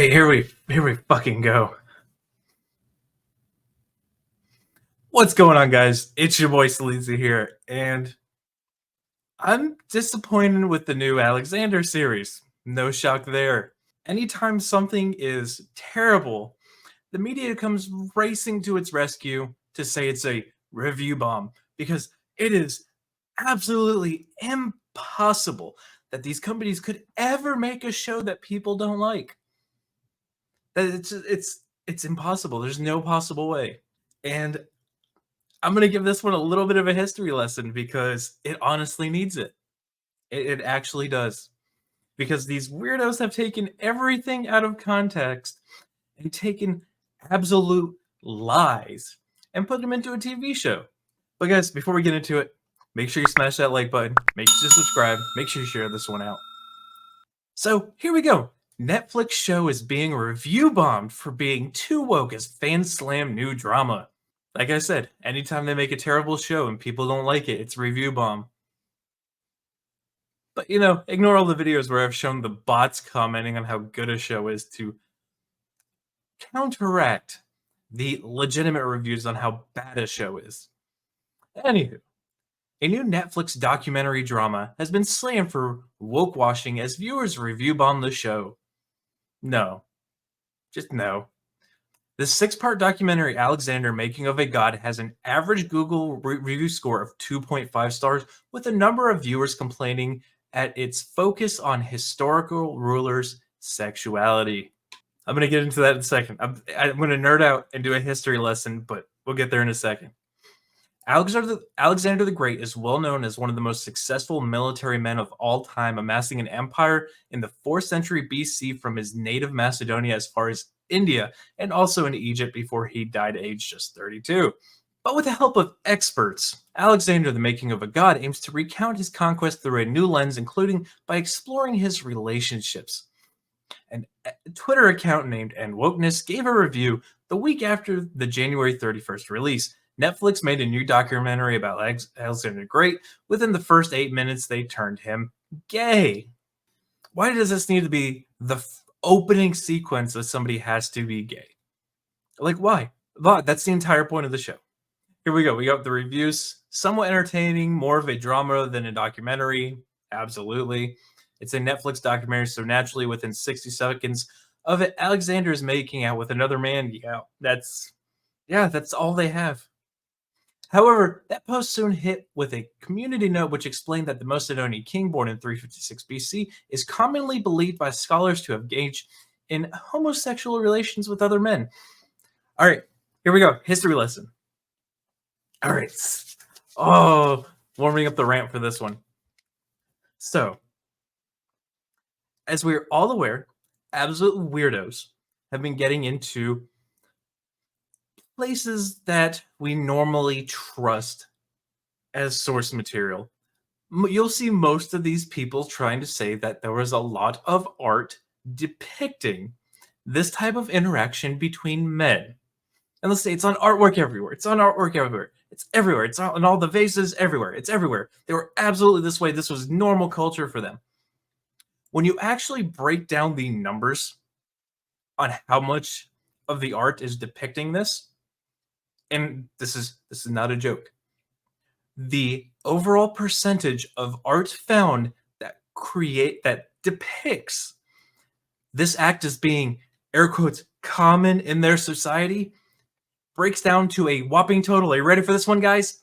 Okay, here we fucking go. What's going on, guys? It's your boy Sleazy here, and I'm disappointed with the new Alexander series. No shock there. Anytime something is terrible, the media comes racing to its rescue to say it's a review bomb because it is absolutely impossible that these companies could ever make a show that people don't like. That it's impossible. There's no possible way. And I'm gonna give this one a little bit of a history lesson because it honestly needs it. It actually does. Because these weirdos have taken everything out of context and taken absolute lies and put them into a TV show. But guys, before we get into it, make sure you smash that like button, make sure you subscribe, make sure you share this one out. So here we go. Netflix show is being review bombed for being too woke as fans slam new drama. Like I said, anytime they make a terrible show and people don't like it, it's review bomb. But ignore all the videos where I've shown the bots commenting on how good a show is to counteract the legitimate reviews on how bad a show is. Anywho, a new Netflix documentary drama has been slammed for woke washing as viewers review bomb the show. No. Just no. The six-part documentary Alexander Making of a God has an average Google review score of 2.5 stars, with a number of viewers complaining at its focus on historical rulers' sexuality. I'm going to get into that in a second. I'm going to nerd out and do a history lesson, but we'll get there in a second. Alexander the Great is well known as one of the most successful military men of all time, amassing an empire in the 4th century BC from his native Macedonia as far as India, and also in Egypt before he died aged just 32. But with the help of experts, Alexander the Making of a God aims to recount his conquest through a new lens, including by exploring his relationships. An Twitter account named #Wokeness gave a review the week after the January 31st release. Netflix made a new documentary about Alexander the Great. Within the first 8 minutes, they turned him gay. Why does this need to be the opening sequence that somebody has to be gay? Like, why? That's the entire point of the show. Here we go. We got the reviews. Somewhat entertaining, more of a drama than a documentary. Absolutely. It's a Netflix documentary, so naturally within 60 seconds of it, Alexander is making out with another man. That's all they have. However, that post soon hit with a community note which explained that the Macedonian king, born in 356 BC, is commonly believed by scholars to have engaged in homosexual relations with other men. All right, here we go. History lesson. All right. Oh, warming up the ramp for this one. So, as we're all aware, absolute weirdos have been getting into places that we normally trust as source material. You'll see most of these people trying to say that there was a lot of art depicting this type of interaction between men. And let's say it's on artwork everywhere. It's on artwork everywhere. It's everywhere. It's on all the vases everywhere. It's everywhere. They were absolutely this way. This was normal culture for them. When you actually break down the numbers on how much of the art is depicting this, and this is not a joke, the overall percentage of art found that depicts this act as being, air quotes, common in their society breaks down to a whopping total. Are you ready for this one, guys?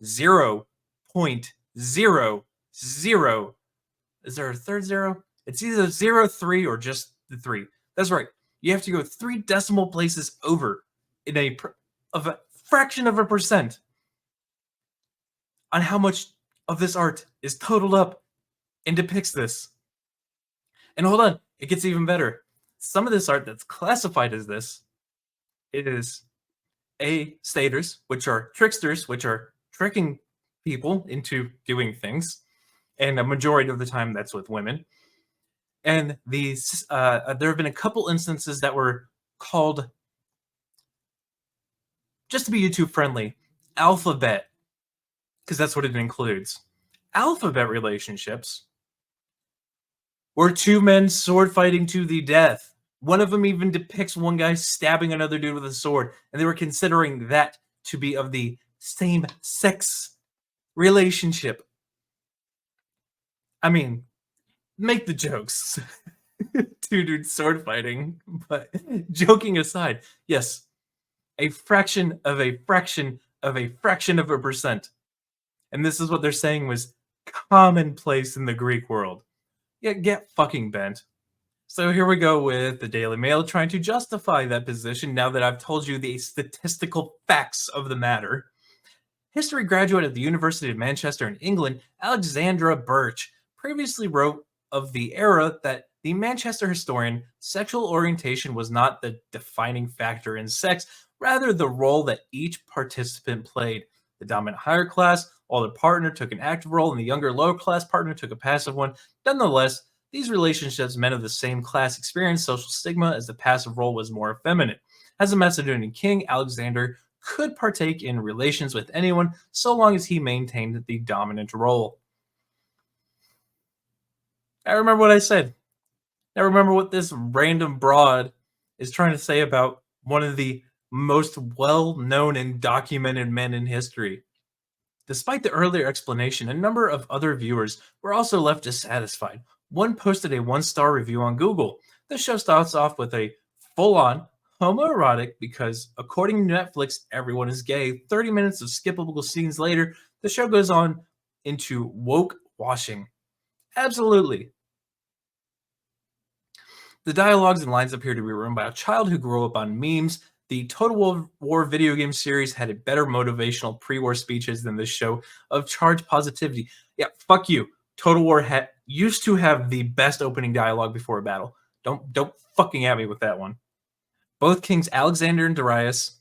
0.00. Is there a third zero? It's either 0.3 or just the 3. That's right. You have to go 3 decimal places over in a fraction of a percent on how much of this art is totaled up and depicts this. And hold on, it gets even better. Some of this art that's classified as this is staters, which are tricksters, which are tricking people into doing things, and a majority of the time that's with women. And these, there have been a couple instances that were called, just to be YouTube friendly, alphabet, because that's what it includes. Alphabet relationships were 2 men sword fighting to the death. One of them even depicts one guy stabbing another dude with a sword, and they were considering that to be of the same sex relationship. I mean, make the jokes. Two dudes sword fighting, but joking aside, yes, a fraction of a fraction of a fraction of a percent. And this is what they're saying was commonplace in the Greek world. Yeah, get fucking bent. So here we go with the Daily Mail trying to justify that position now that I've told you the statistical facts of the matter. History graduate at the University of Manchester in England, Alexandra Birch, previously wrote of the era that the Manchester historian, sexual orientation was not the defining factor in sex, rather the role that each participant played. The dominant higher class, while their partner took an active role, and the younger lower class partner took a passive one. Nonetheless, these relationships, men of the same class, experienced social stigma as the passive role was more effeminate. As a Macedonian king, Alexander could partake in relations with anyone so long as he maintained the dominant role. I remember what I said. I remember what this random broad is trying to say about one of the most well-known and documented men in history. Despite the earlier explanation, a number of other viewers were also left dissatisfied. One posted a one-star review on Google. The show starts off with a full-on homoerotic because, according to Netflix, everyone is gay. 30 minutes of skippable scenes later, the show goes on into woke washing. Absolutely. The dialogues and lines appear to be written by a child who grew up on memes. The Total War video game series had a better motivational pre-war speeches than this show of charged positivity. Yeah, fuck you. Total War used to have the best opening dialogue before a battle. Don't fucking at me with that one. Both kings Alexander and Darius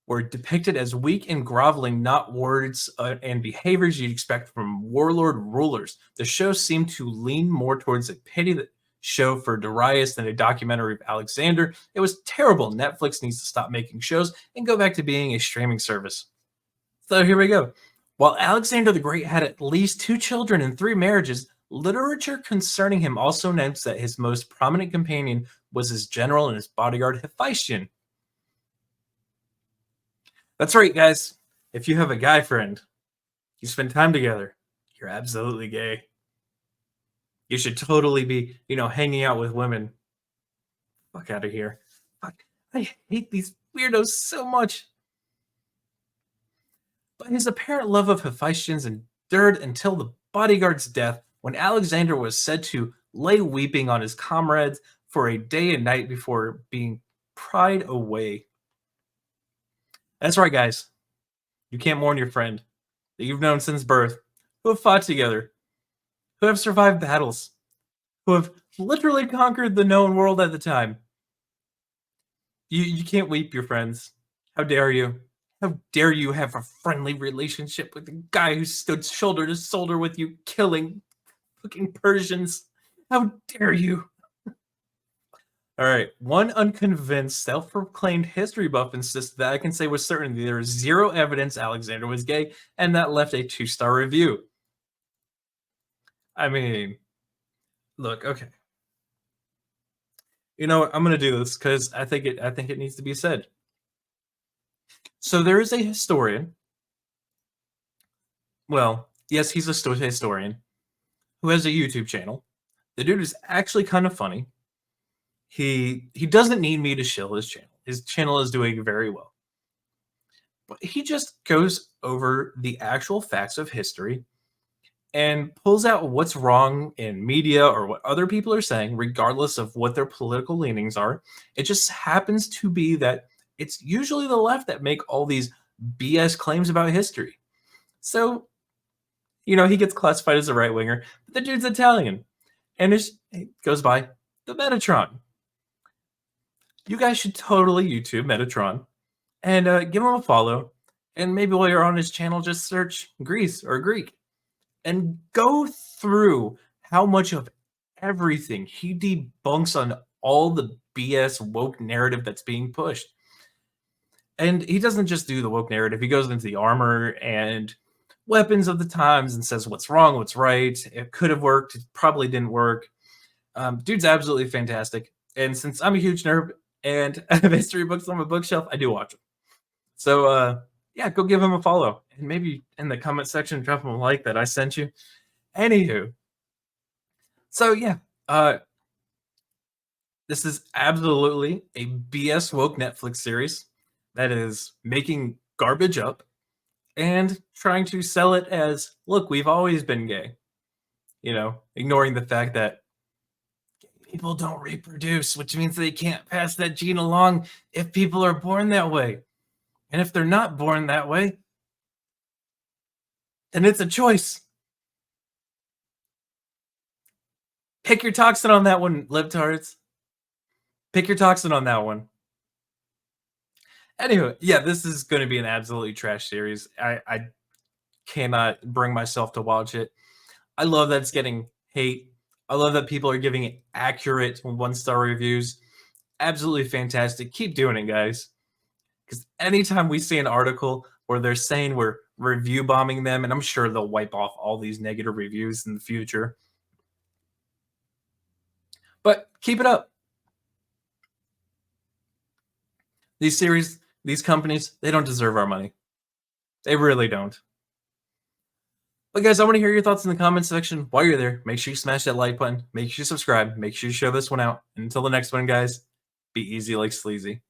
were depicted as weak and groveling, not words and behaviors you'd expect from warlord rulers. The show seemed to lean more towards a pity show for Darius than a documentary of Alexander. It was terrible. Netflix needs to stop making shows and go back to being a streaming service. So here we go. While Alexander the Great had at least 2 children and 3 marriages, literature concerning him also notes that his most prominent companion was his general and his bodyguard Hephaestion. That's right, guys. If you have a guy friend, you spend time together, you're absolutely gay. You should totally be, hanging out with women. Fuck out of here. Fuck. I hate these weirdos so much. But his apparent love of Hephaestion's endured until the bodyguard's death, when Alexander was said to lay weeping on his comrades for a day and night before being pried away. That's right, guys. You can't mourn your friend that you've known since birth, who have fought together, who have survived battles, who have literally conquered the known world at the time. You can't weep your friends. How dare you? How dare you have a friendly relationship with a guy who stood shoulder to shoulder with you, killing fucking Persians? How dare you? All right, one unconvinced, self-proclaimed history buff insists that I can say with certainty there is zero evidence Alexander was gay, and that left a 2-star review. I mean, look, okay. You know what? I'm gonna do this because I think it needs to be said. So there is a historian. Well, yes, he's a historian who has a YouTube channel. The dude is actually kind of funny. He doesn't need me to shill his channel. His channel is doing very well. But he just goes over the actual facts of history and pulls out what's wrong in media or what other people are saying, regardless of what their political leanings are. It just happens to be that it's usually the left that make all these BS claims about history. So, he gets classified as a right winger, but the dude's Italian. And it goes by the Metatron. You guys should totally YouTube Metatron and give him a follow. And maybe while you're on his channel, just search Greece or Greek and go through how much of everything he debunks on all the BS woke narrative that's being pushed. And he doesn't just do the woke narrative. He goes into the armor and weapons of the times and says what's wrong, what's right. It could have worked. It probably didn't work. Dude's absolutely fantastic. And since I'm a huge nerd and I have history books on my bookshelf, I do watch them. So yeah, go give him a follow. And maybe in the comment section, drop him a like that I sent you. Anywho, so yeah, uh, this is absolutely a BS woke Netflix series that is making garbage up and trying to sell it as, look, we've always been gay. Ignoring the fact that people don't reproduce, which means they can't pass that gene along if people are born that way. And if they're not born that way, then it's a choice. Pick your toxin on that one, libtards. Pick your toxin on that one. Anyway, yeah, this is going to be an absolutely trash series. I cannot bring myself to watch it. I love that it's getting hate. I love that people are giving it accurate 1-star reviews. Absolutely fantastic. Keep doing it, guys. Because anytime we see an article where they're saying we're review bombing them, and I'm sure they'll wipe off all these negative reviews in the future. But keep it up. These series, these companies, they don't deserve our money. They really don't. But guys, I want to hear your thoughts in the comments section. While you're there, make sure you smash that like button. Make sure you subscribe. Make sure you share this one out. And until the next one, guys, be easy like sleazy.